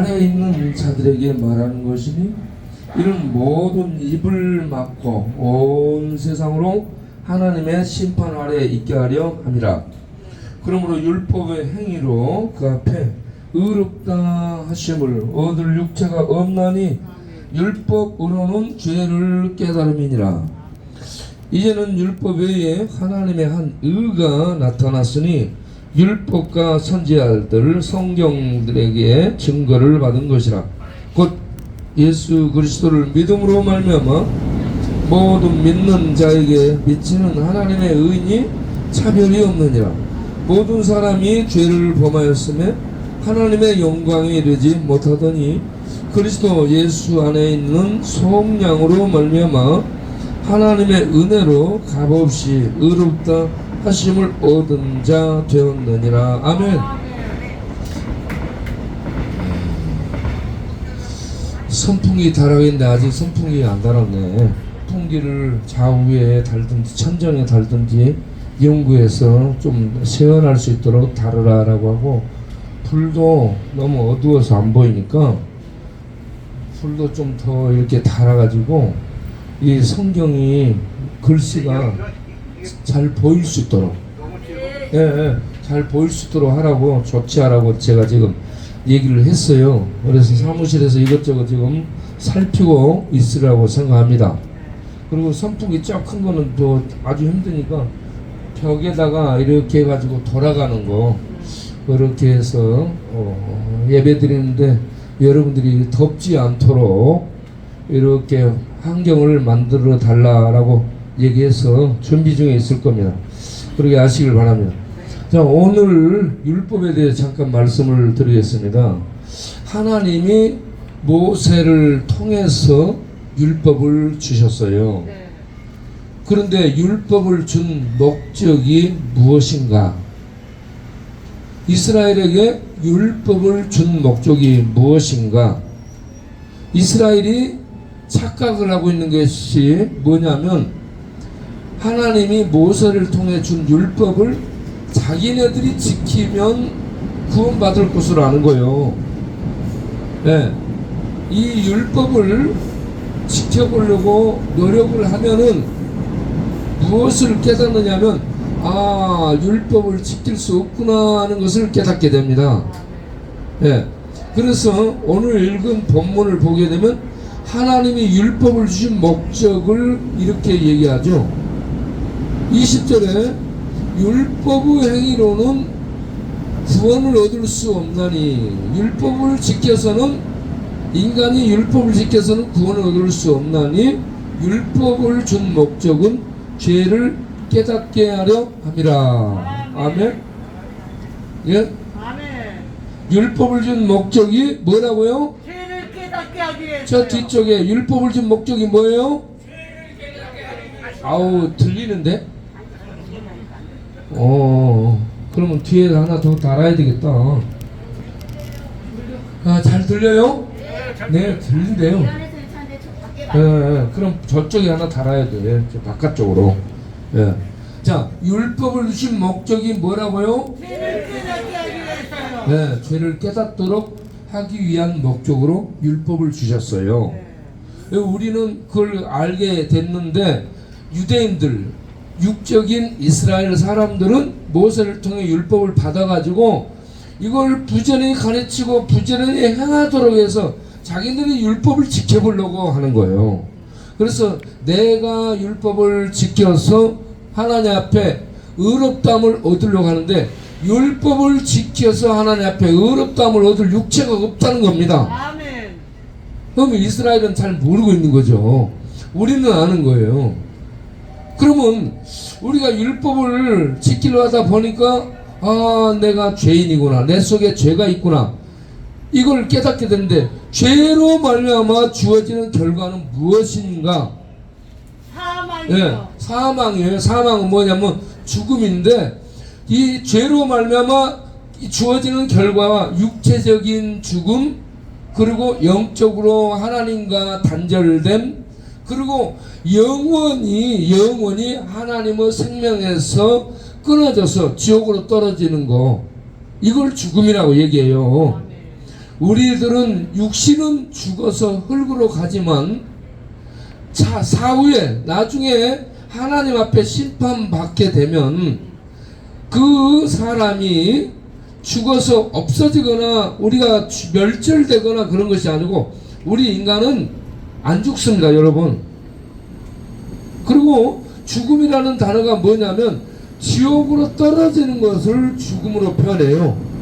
안에 있는 자들에게 말하는 것이니 이는 모든 입을 막고 온 세상으로 하나님의 심판 아래 있게 하려 함이라. 그러므로 율법의 행위로 그 앞에 의롭다 하심을 얻을 육체가 없나니 율법으로는 죄를 깨달음이니라. 이제는 율법 외에 하나님의 한 의가 나타났으니 율법과 선지자들 성경들에게 증거를 받은 것이라. 곧 예수 그리스도를 믿음으로 말미암아 모든 믿는 자에게 미치는 하나님의 의인이 차별이 없느니라. 모든 사람이 죄를 범하였음에 하나님의 영광에 이르지 못하더니 그리스도 예수 안에 있는 속량으로 말미암아 하나님의 은혜로 값없이 의롭다 하심을 얻은 자 되었느니라. 아멘. 선풍기 달아있는데 아직 선풍기 안 달았네. 선풍기를 좌우에 달든지 천정에 달든지 연구해서 좀 시원할 수 있도록 달으라 라고 하고, 불도 너무 어두워서 안 보이니까 불도 좀 더 이렇게 달아가지고 이 성경이 글씨가 잘 보일 수 있도록, 잘 보일 수 있도록 하라고, 조치하라고 제가 지금 얘기를 했어요. 그래서 사무실에서 이것저것 지금 살피고 있으라고 생각합니다. 그리고 선풍기 쫙 큰 거는 또 아주 힘드니까 벽에다가 이렇게 해가지고 돌아가는 거, 그렇게 해서 예배 드리는데 여러분들이 덥지 않도록 이렇게 환경을 만들어 달라라고 얘기해서 준비 중에 있을 겁니다. 그렇게 아시길 바랍니다. 자, 오늘 율법에 대해 잠깐 말씀을 드리겠습니다. 하나님이 모세를 통해서 율법을 주셨어요. 그런데 율법을 준 목적이 무엇인가? 이스라엘에게 율법을 준 목적이 무엇인가? 이스라엘이 착각을 하고 있는 것이 뭐냐면, 하나님이 모세를 통해 준 율법을 자기네들이 지키면 구원받을 것으로 아는 거예요. 네. 이 율법을 지켜보려고 노력을 하면은 무엇을 깨닫느냐면, 아, 율법을 지킬 수 없구나 하는 것을 깨닫게 됩니다. 네. 그래서 오늘 읽은 본문을 보게 되면 하나님이 율법을 주신 목적을 이렇게 얘기하죠. 20절에 율법의 행위로는 구원을 얻을 수 없나니, 율법을 지켜서는, 인간이 율법을 지켜서는 구원을 얻을 수 없나니 율법을 준 목적은 죄를 깨닫게 하려 함이라. 아멘. 예? 아멘. 율법을 준 목적이 뭐라고요? 죄를 깨닫게 하기 위해서. 저 뒤쪽에 율법을 준 목적이 뭐예요? 아우, 들리는데? 그러면 뒤에 하나 더 달아야 되겠다. 아, 잘 들려요? 네, 들린대요. 그럼 저쪽에 하나 달아야 돼. 저 바깥쪽으로. 예. 자, 율법을 주신 목적이 뭐라고요? 죄를 깨닫게 하기 위해서요. 네, 죄를 깨닫도록 하기 위한 목적으로 율법을 주셨어요. 우리는 그걸 알게 됐는데, 유대인들, 육적인 이스라엘 사람들은 모세를 통해 율법을 받아가지고 이걸 부지런히 가르치고 부지런히 행하도록 해서 자기들이 율법을 지켜보려고 하는 거예요. 그래서 내가 율법을 지켜서 하나님 앞에 의롭다함을 얻으려고 하는데, 율법을 지켜서 하나님 앞에 의롭다함을 얻을 육체가 없다는 겁니다. 아멘. 그럼 이스라엘은 잘 모르고 있는 거죠. 우리는 아는 거예요. 그러면 우리가 율법을 지키려 하다 보니까, 아, 내가 죄인이구나, 내 속에 죄가 있구나, 이걸 깨닫게 되는데, 죄로 말미암아 주어지는 결과는 무엇인가? 사망이요. 네, 사망이에요. 사망은 뭐냐면 죽음인데, 이 죄로 말미암아 주어지는 결과와 육체적인 죽음, 그리고 영적으로 하나님과 단절됨, 그리고 영원히 하나님의 생명에서 끊어져서 지옥으로 떨어지는 거, 이걸 죽음이라고 얘기해요. 우리들은 육신은 죽어서 흙으로 가지만 사후에 나중에 하나님 앞에 심판받게 되면 그 사람이 죽어서 없어지거나 우리가 멸절되거나 그런 것이 아니고 우리 인간은 안 죽습니다, 여러분. 그리고 죽음이라는 단어가 뭐냐면 지옥으로 떨어지는 것을 죽음으로 표현해요.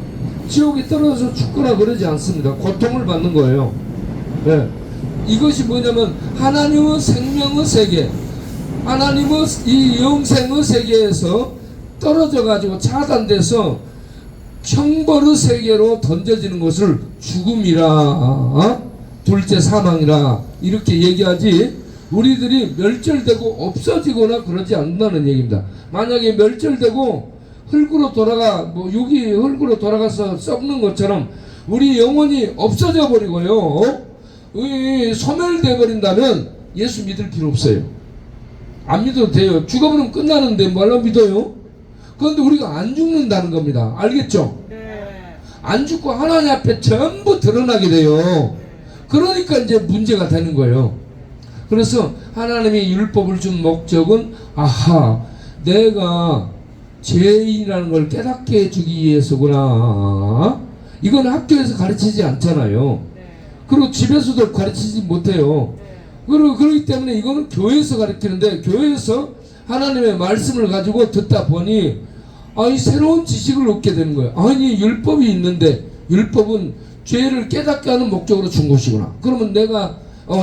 지옥에 떨어져서 죽거나 그러지 않습니다. 고통을 받는 거예요. 네. 이것이 뭐냐면 하나님의 생명의 세계, 하나님의 이 영생의 세계에서 떨어져 가지고 차단돼서 형벌의 세계로 던져지는 것을 죽음이라, 둘째 사망이라 이렇게 얘기하지, 우리들이 멸절되고 없어지거나 그러지 않는다는 얘기입니다. 만약에 멸절되고 흙으로 육이 흙으로 돌아가서 썩는 것처럼 우리 영혼이 없어져 버리고요, 소멸돼 버린다면 예수 믿을 필요 없어요. 안 믿어도 돼요. 죽어버리면 끝나는데 뭘로 믿어요? 그런데 우리가 안 죽는다는 겁니다. 알겠죠? 네. 안 죽고 하나님 앞에 전부 드러나게 돼요. 그러니까 이제 문제가 되는 거예요. 그래서 하나님이 율법을 준 목적은 내가 죄인이라는 걸 깨닫게 해주기 위해서구나. 이건 학교에서 가르치지 않잖아요. 그리고 집에서도 가르치지 못해요. 그렇기 때문에 이거는 교회에서 가르치는데, 교회에서 하나님의 말씀을 가지고 듣다 보니 이 새로운 지식을 얻게 되는 거예요. 아니, 율법이 있는데 율법은 죄를 깨닫게 하는 목적으로 준 것이구나. 그러면 내가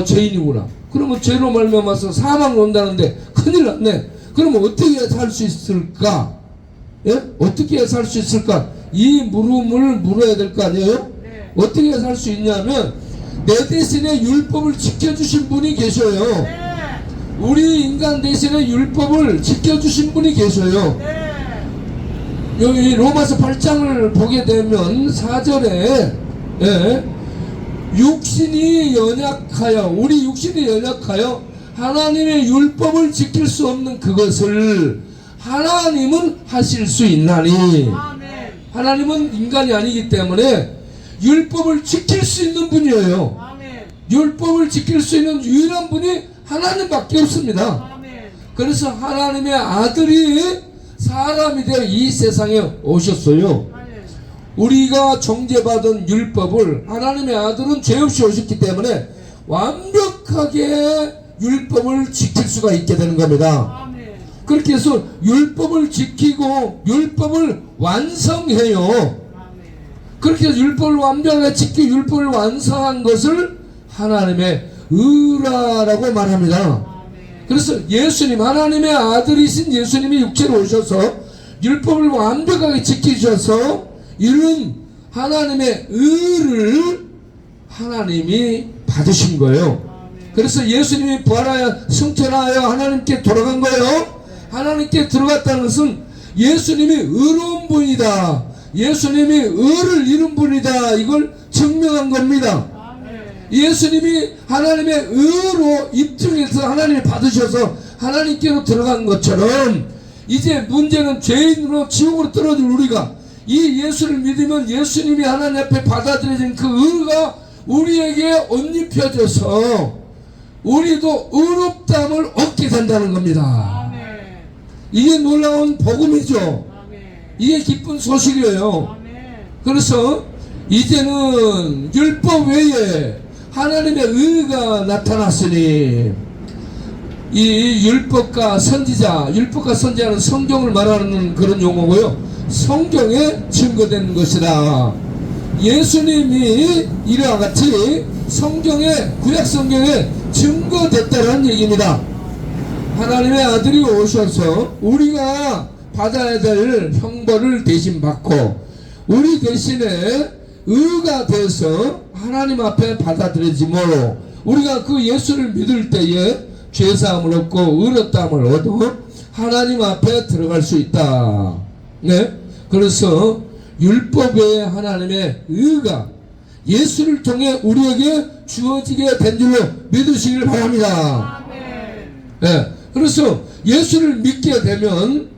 죄인이구나. 그러면 죄로 말미암아서 사망을 온다는데 큰일 났네. 그러면 어떻게 해야 살 수 있을까? 예? 어떻게 해야 살 수 있을까? 이 물음을 물어야 될 거 아니에요? 네. 어떻게 해야 살 수 있냐면 내 대신에 율법을 지켜주신 분이 계셔요. 네. 우리 인간 대신에 율법을 지켜주신 분이 계셔요. 네. 여기 로마서 8장을 보게 되면 4절에 육신이 연약하여, 우리 육신이 연약하여 하나님의 율법을 지킬 수 없는 그것을 하나님은 하실 수 있나니. 아멘. 하나님은 인간이 아니기 때문에 율법을 지킬 수 있는 분이에요. 아멘. 율법을 지킬 수 있는 유일한 분이 하나님밖에 없습니다. 아멘. 그래서 하나님의 아들이 사람이 되어 이 세상에 오셨어요. 아멘. 우리가 정죄받은 율법을 하나님의 아들은 죄 없이 오셨기 때문에 완벽하게 율법을 지킬 수가 있게 되는 겁니다. 아멘. 그렇게 해서 율법을 지키고 율법을 완성해요. 아멘. 그렇게 해서 율법을 완벽하게 지키고 율법을 완성한 것을 하나님의 의라라고 말합니다. 아멘. 그래서 예수님, 하나님의 아들이신 예수님이 육체로 오셔서 율법을 완벽하게 지키셔서 이룬 하나님의 의를 하나님이 받으신 거예요. 그래서 예수님이 부활하여 승천하여 하나님께 돌아간 거예요. 하나님께 들어갔다는 것은 예수님이 의로운 분이다, 예수님이 의를 이룬 분이다, 이걸 증명한 겁니다. 예수님이 하나님의 의로 입증해서 하나님이 받으셔서 하나님께로 들어간 것처럼 이제 문제는 죄인으로 지옥으로 떨어질 우리가 이 예수를 믿으면 예수님이 하나님 앞에 받아들여진 그 의가 우리에게 옷 입혀져서 우리도 의롭다함을 얻게 된다는 겁니다. 아멘. 이게 놀라운 복음이죠. 아멘. 이게 기쁜 소식이에요. 아멘. 그래서 이제는 율법 외에 하나님의 의가 나타났으니, 이 율법과 선지자는 성경을 말하는 그런 용어고요. 성경에 증거된 것이다. 예수님이 이와 같이 구약 성경에 증거됐다는 얘기입니다. 하나님의 아들이 오셔서 우리가 받아야 될 형벌을 대신 받고 우리 대신에 의가 돼서 하나님 앞에 받아들여짐으로 우리가 그 예수를 믿을 때에 죄사함을 얻고 의롭다함을 얻어 하나님 앞에 들어갈 수 있다. 네? 그래서 율법의 하나님의 의가 예수를 통해 우리에게 주어지게 된 줄로 믿으시길 바랍니다. 아멘. 네. 그래서 예수를 믿게 되면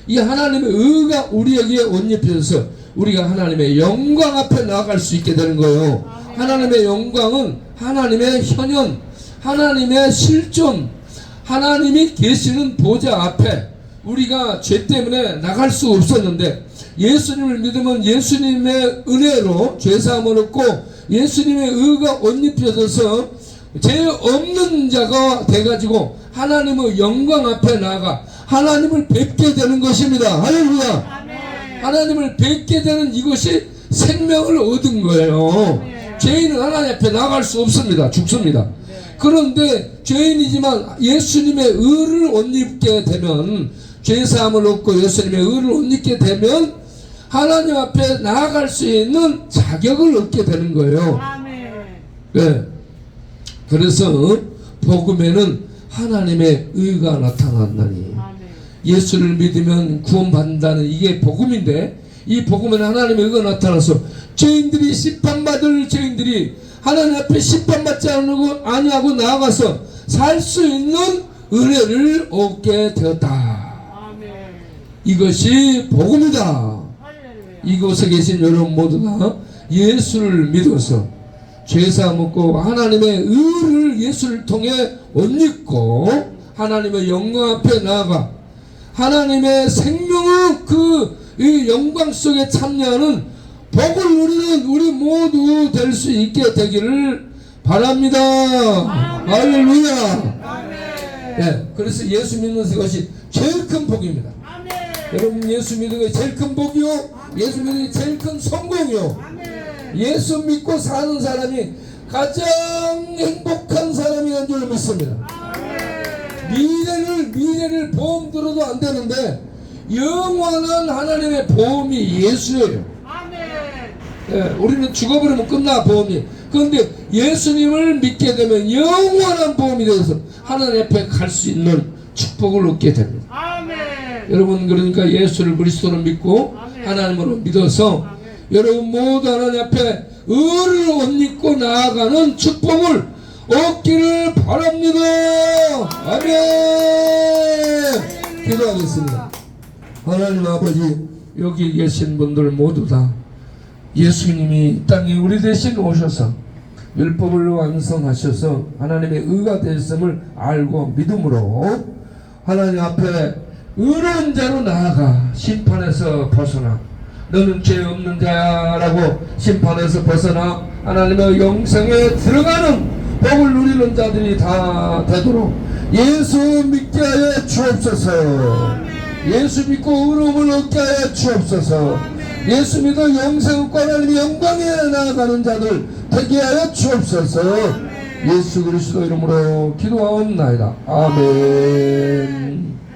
이 하나님의 의가 우리에게 옷 입혀져서 우리가 하나님의 영광 앞에 나아갈 수 있게 되는 거예요. 하나님의 영광은 하나님의 현현, 하나님의 실존, 하나님이 계시는 보좌 앞에 우리가 죄 때문에 나갈 수 없었는데 예수님을 믿으면 예수님의 은혜로 죄사함을 얻고 예수님의 의가 옷 입혀져서 죄 없는 자가 돼가지고 하나님의 영광 앞에 나아가 하나님을 뵙게 되는 것입니다. 할렐루야. 하나님을 뵙게 되는 이것이 생명을 얻은 거예요. 죄인은 하나님 앞에 나갈 수 없습니다. 죽습니다. 그런데 죄인이지만 예수님의 의를 옷 입게 되면 죄사함을 얻고 예수님의 의를 옷 입게 되면 하나님 앞에 나아갈 수 있는 자격을 얻게 되는 거예요. 네. 그래서 복음에는 하나님의 의가 나타났나니 예수를 믿으면 구원받는다는 이게 복음인데 이 복음에는 하나님의 의가 나타나서 죄인들이 심판받을 죄인들이 하나님 앞에 심판받지 아니하고 나아가서 살 수 있는 은혜를 얻게 되었다. 이것이 복음이다. 이곳에 계신 여러분 모두가 예수를 믿어서 죄사함 얻고 하나님의 의를 예수를 통해 옷 입고 하나님의 영광 앞에 나아가 하나님의 생명의 그 이 영광 속에 참여하는 복을 누리는 우리 모두 될 수 있게 되기를 바랍니다. 할렐루야. 네, 그래서 예수 믿는 것이 제일 큰 복입니다. 여러분 예수 믿는 것이 제일 큰 복이요, 예수 믿는 것이 제일 큰 성공이요, 예수 믿고 사는 사람이 가장 행복한 사람이라는 줄 믿습니다. 미래를 보험 들어도 안 되는데 영원한 하나님의 보험이 예수예요. 네, 우리는 죽어버리면 끝나 보험이. 그런데 예수님을 믿게 되면 영원한 보험이 되어서 하나님 앞에 갈 수 있는 축복을 얻게 됩니다. 여러분 그러니까 예수를 그리스도로 믿고 하나님으로 믿어서 여러분 모두 하나님 앞에 의를 옷 입고 나아가는 축복을 얻기를 바랍니다. 아멘. 기도하겠습니다. 하나님 아버지, 여기 계신 분들 모두 다 예수님이 이 땅에 우리 대신 오셔서 율법을 완성하셔서 하나님의 의가 되었음을 알고 믿음으로 하나님 앞에 의로운 자로 나아가 심판에서 벗어나 너는 죄 없는 자라고 심판에서 벗어나 하나님의 영생에 들어가는 복을 누리는 자들이 다 되도록 예수 믿게 하여 주옵소서. 예수 믿고 의로움을 얻게 하여 주옵소서. 예수 믿어 영생 얻고 하나님의 영광에 나아가는 자들 되게 하여 주옵소서. 예수 그리스도 이름으로 기도하옵나이다. 아멘.